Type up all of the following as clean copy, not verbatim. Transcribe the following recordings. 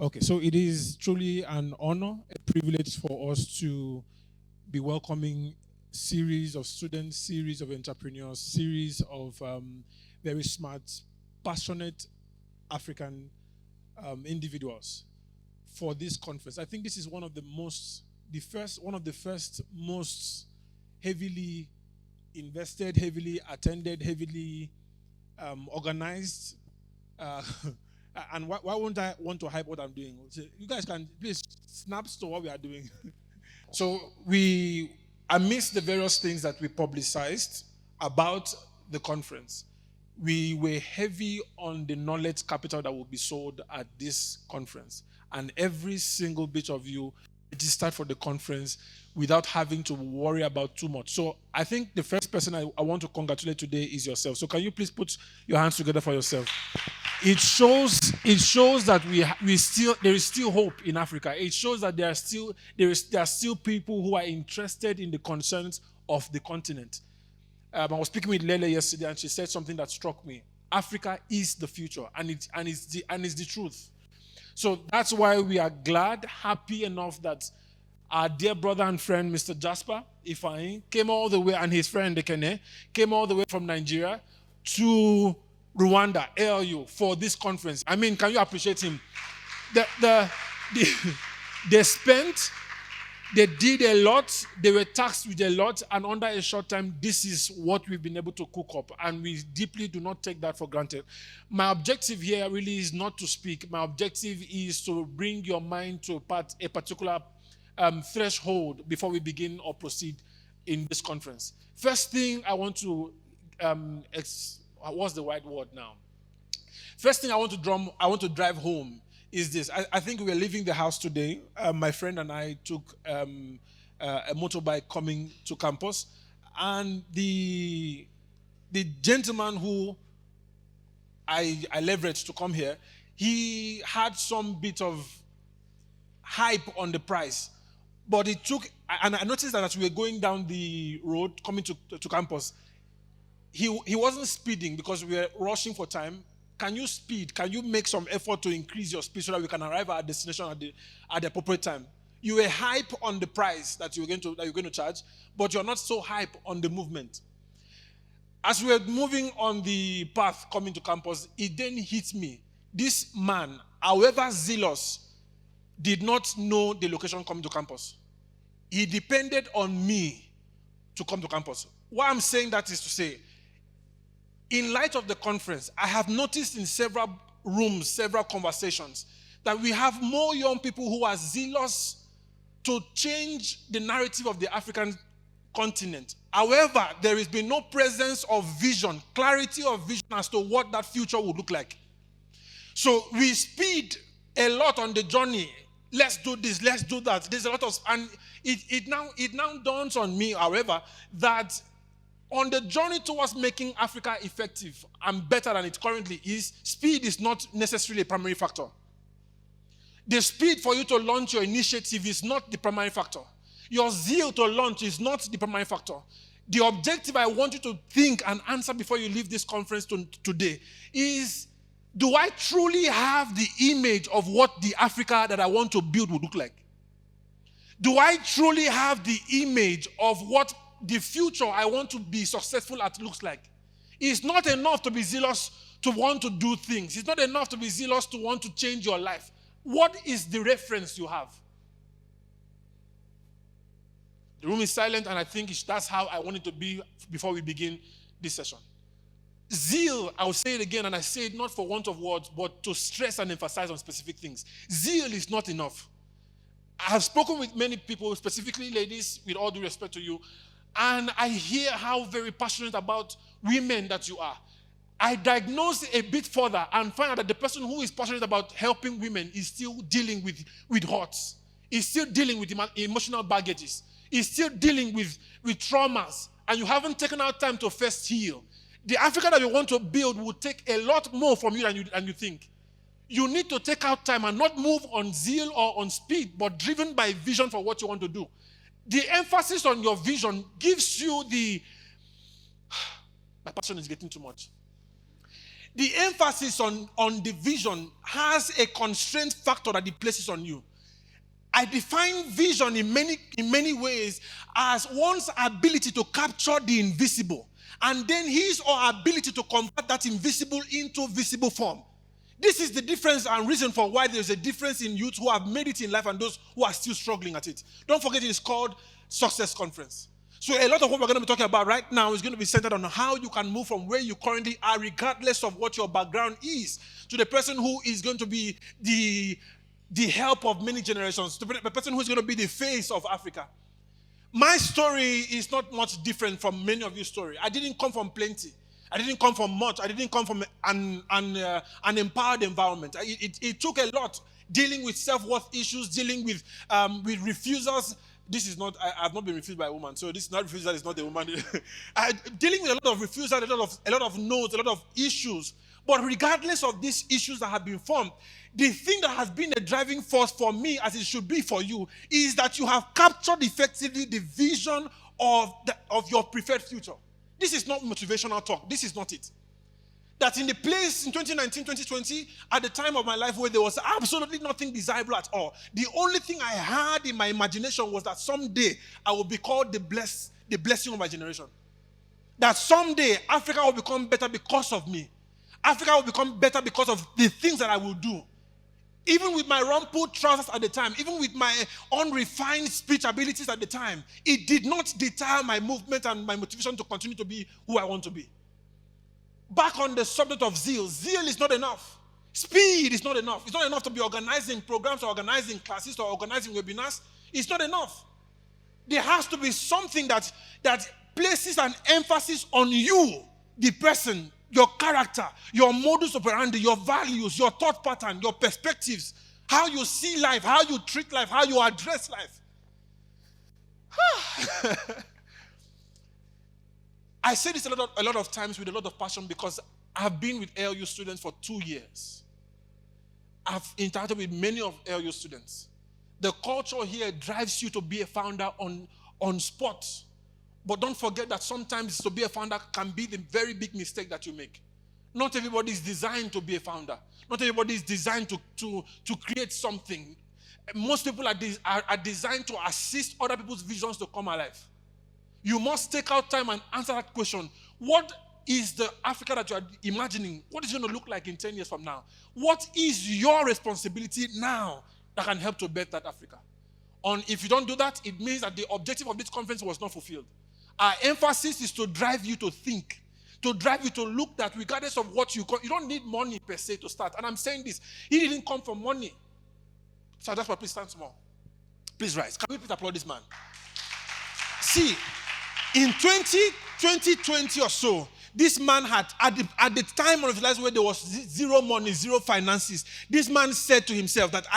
Okay, so it is truly an honor, a privilege for us to be welcoming series of students, series of entrepreneurs, series of very smart, passionate African individuals for this conference. I think this is one of the first most heavily invested, heavily attended, heavily organized. And why won't I want to hype what I'm doing? So you guys can please snaps to what we are doing. So amidst the various things that we publicized about the conference, we were heavy on the knowledge capital that will be sold at this conference. And every single bit of you registered for the conference without having to worry about too much. So I think the first person I want to congratulate today is yourself. So can you please put your hands together for yourself? It shows that there is still hope in Africa. It shows that there are still people who are interested in the concerns of the continent. I was speaking with Lele yesterday, and she said something that struck me. Africa is the future, and it's the truth. So that's why we are glad, happy enough that our dear brother and friend, Mr. Jasper Ifeanyi, came all the way, and his friend Dekene came all the way from Nigeria to Rwanda, ALU, for this conference. I mean, can you appreciate him? They did a lot, they were taxed with a lot, and under a short time, this is what we've been able to cook up, and we deeply do not take that for granted. My objective here really is not to speak. My objective is to bring your mind to a particular threshold before we begin or proceed in this conference. First thing I want to what's the right word now? First thing I want to drive home is this. I think we were leaving the house today. My friend and I took a motorbike coming to campus, and the gentleman who I leveraged to come here, he had some bit of hype on the price, but it took, and I noticed that as we were going down the road coming to campus, he wasn't speeding because we were rushing for time. Can you speed? Can you make some effort to increase your speed so that we can arrive at our destination at the appropriate time? You were hype on the price that you're going to charge, but you're not so hype on the movement. As we were moving on the path coming to campus, it then hit me. This man, however zealous, did not know the location coming to campus. He depended on me to come to campus. Why I'm saying that is to say, in light of the conference, I have noticed in several rooms, several conversations, that we have more young people who are zealous to change the narrative of the African continent. However, there has been no presence of vision, clarity of vision as to what that future would look like. So we speed a lot on the journey. Let's do this, let's do that. There's a lot of, and it now dawns on me, however, that on the journey towards making Africa effective and better than it currently is, speed is not necessarily a primary factor. The speed for you to launch your initiative is not the primary factor. Your zeal to launch is not the primary factor. The objective I want you to think and answer before you leave this conference today is, do I truly have the image of what the Africa that I want to build would look like? Do I truly have the image of what the future I want to be successful at looks like? It's not enough to be zealous to want to do things. It's not enough to be zealous to want to change your life. What is the reference you have? The room is silent, and I think that's how I want it to be before we begin this session. Zeal, I'll say it again, and I say it not for want of words, but to stress and emphasize on specific things. Zeal is not enough. I have spoken with many people, specifically ladies, with all due respect to you, and I hear how very passionate about women that you are. I diagnose a bit further and find out that the person who is passionate about helping women is still dealing with hurts. Is still dealing with emotional baggages. Is still dealing with traumas. And you haven't taken out time to first heal. The Africa that you want to build will take a lot more from you than you think. You need to take out time and not move on zeal or on speed, but driven by vision for what you want to do. The emphasis on your vision gives you my passion is getting too much. The emphasis on the vision has a constraint factor that it places on you. I define vision in many ways as one's ability to capture the invisible, and then his or her ability to convert that invisible into visible form. This is the difference and reason for why there's a difference in youth who have made it in life and those who are still struggling at it. Don't forget, it's called Success Conference. So a lot of what we're going to be talking about right now is going to be centered on how you can move from where you currently are, regardless of what your background is, to the person who is going to be the help of many generations, to the person who's going to be the face of Africa. My story is not much different from many of your story. I didn't come from plenty. I didn't come from much. I didn't come from an empowered environment. It took a lot dealing with self-worth issues, dealing with refusals. This is not, I've not been refused by a woman, so this is not refusal, it's not a woman. Dealing with a lot of refusal, a lot of no's, a lot of issues. But regardless of these issues that have been formed, the thing that has been a driving force for me, as it should be for you, is that you have captured effectively the vision of your preferred future. This is not motivational talk. This is not it. That in the place in 2019, 2020, at the time of my life where there was absolutely nothing desirable at all, the only thing I had in my imagination was that someday I will be called the blessing of my generation. That someday Africa will become better because of me. Africa will become better because of the things that I will do. Even with my rumpled trousers at the time, even with my unrefined speech abilities at the time, it did not deter my movement and my motivation to continue to be who I want to be. Back on the subject of zeal. Zeal is not enough. Speed is not enough. It's not enough to be organizing programs or organizing classes or organizing webinars. It's not enough. There has to be something that places an emphasis on you, the person, your character, your modus operandi, your values, your thought pattern, your perspectives, how you see life, how you treat life, how you address life. I say this a lot of times with a lot of passion because I've been with LU students for 2 years. I've interacted with many of LU students. The culture here drives you to be a founder on spot. But don't forget that sometimes to be a founder can be the very big mistake that you make. Not everybody is designed to be a founder. Not everybody is designed to create something. Most people are designed to assist other people's visions to come alive. You must take out time and answer that question. What is the Africa that you are imagining? What is it going to look like in 10 years from now? What is your responsibility now that can help to better that Africa? If you don't do that, it means that the objective of this conference was not fulfilled. Our emphasis is to drive you to think, to drive you to look that regardless of what you don't need money per se to start. And I'm saying this, he didn't come from money. So that's why please stand small. Please rise. Can we please applaud this man? See, in 2020 or so, this man had, at the time of his life where there was zero money, zero finances, this man said to himself that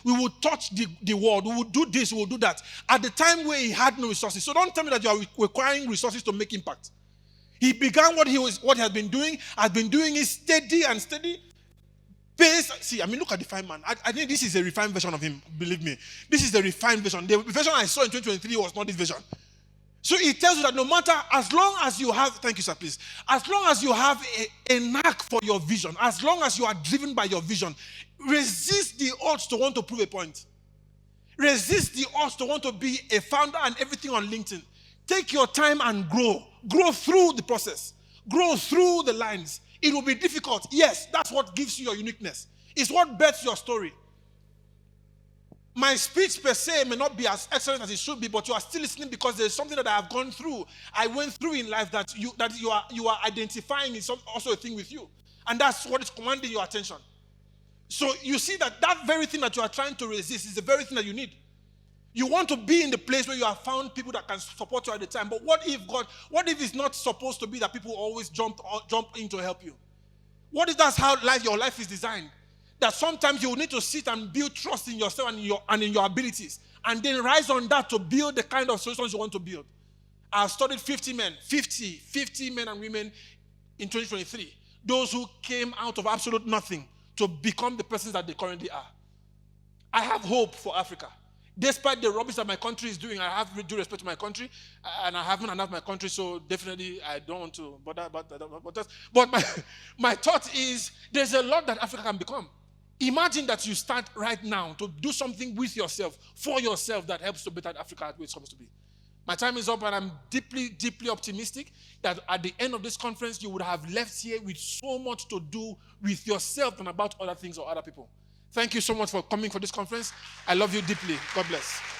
we will touch the world, we will do this, we will do that. At the time where he had no resources. So don't tell me that you are requiring resources to make impact. He began what he has been doing it steady and steady. Pace. See, look at the refined man. I think this is a refined version of him, believe me. This is the refined version. The version I saw in 2023 was not this version. So it tells you that no matter, as long as you have, thank you sir, please, as long as you have a knack for your vision, as long as you are driven by your vision, resist the urge to want to prove a point. Resist the urge to want to be a founder and everything on LinkedIn. Take your time and grow. Grow through the process. Grow through the lines. It will be difficult. Yes, that's what gives you your uniqueness. It's what bets your story. My speech per se may not be as excellent as it should be, but you are still listening because there's something that I have gone through. I went through in life that you are identifying is also a thing with you. And that's what is commanding your attention. So you see that very thing that you are trying to resist is the very thing that you need. You want to be in the place where you have found people that can support you at the time. But what if it's not supposed to be that people always jump in to help you? What if that's how your life is designed? That sometimes you will need to sit and build trust in yourself and in your abilities. And then rise on that to build the kind of solutions you want to build. I've studied 50 men and women in 2023. Those who came out of absolute nothing to become the persons that they currently are. I have hope for Africa. Despite the rubbish that my country is doing, I have due respect to my country, and I haven't announced my country, so definitely I don't want to bother about that. But my thought is, there's a lot that Africa can become. Imagine that you start right now to do something with yourself, for yourself, that helps to better Africa where it's supposed to be. My time is up, and I'm deeply, deeply optimistic that at the end of this conference, you would have left here with so much to do with yourself and about other things or other people. Thank you so much for coming for this conference. I love you deeply. God bless.